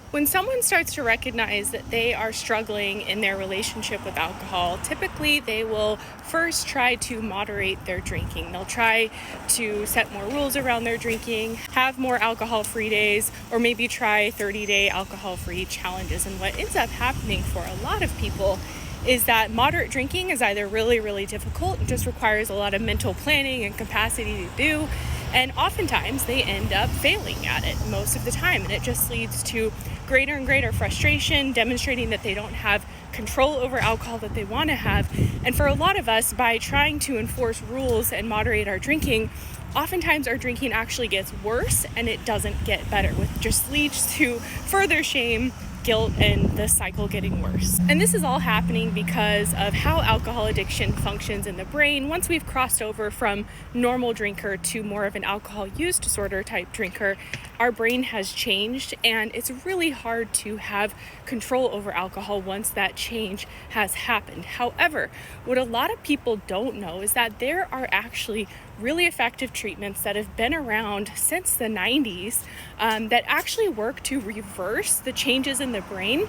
When someone starts to recognize that they are struggling in their relationship with alcohol, typically they will first try to moderate their drinking. They'll try to set more rules around their drinking, have more alcohol-free days, or maybe try 30-day alcohol-free challenges. And what ends up happening for a lot of people is that moderate drinking is either really, really difficult, it just requires a lot of mental planning and capacity to do, and oftentimes they end up failing at it most of the time, and it just leads to greater and greater frustration, demonstrating that they don't have control over alcohol that they want to have. And for a lot of us, by trying to enforce rules and moderate our drinking, oftentimes our drinking actually gets worse and it doesn't get better, which just leads to further shame, guilt, and the cycle getting worse. And this is all happening because of how alcohol addiction functions in the brain. Once we've crossed over from normal drinker to more of an alcohol use disorder type drinker, our brain has changed, and it's really hard to have control over alcohol once that change has happened. However, what a lot of people don't know is that there are actually really effective treatments that have been around since the 90s that actually work to reverse the changes in the brain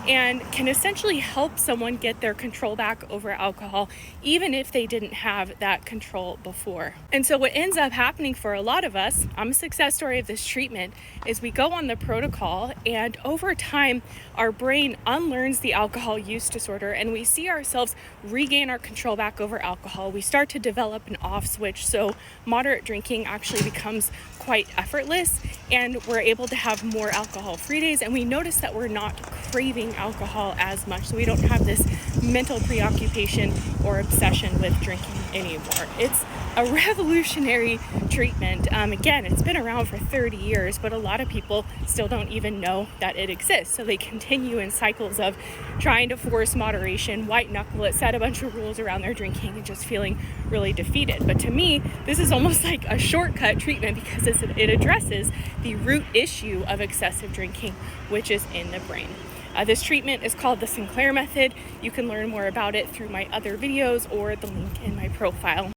and can essentially help someone get their control back over alcohol, even if they didn't have that control before. And so what ends up happening for a lot of us, I'm a success story of this treatment, is we go on the protocol, and over time, our brain unlearns the alcohol use disorder, and we see ourselves regain our control back over alcohol. We start to develop an off switch, so moderate drinking actually becomes quite effortless, and we're able to have more alcohol-free days, and we notice that we're not craving alcohol as much, so we don't have this mental preoccupation or obsession with drinking anymore. It's a revolutionary treatment. Again, it's been around for 30 years, but a lot of people still don't even know that it exists. So they continue in cycles of trying to force moderation, white knuckle it, set a bunch of rules around their drinking, and just feeling really defeated. But to me, this is almost like a shortcut treatment because it addresses the root issue of excessive drinking, which is in the brain. This treatment is called the Sinclair Method. You can learn more about it through my other videos or the link in my profile.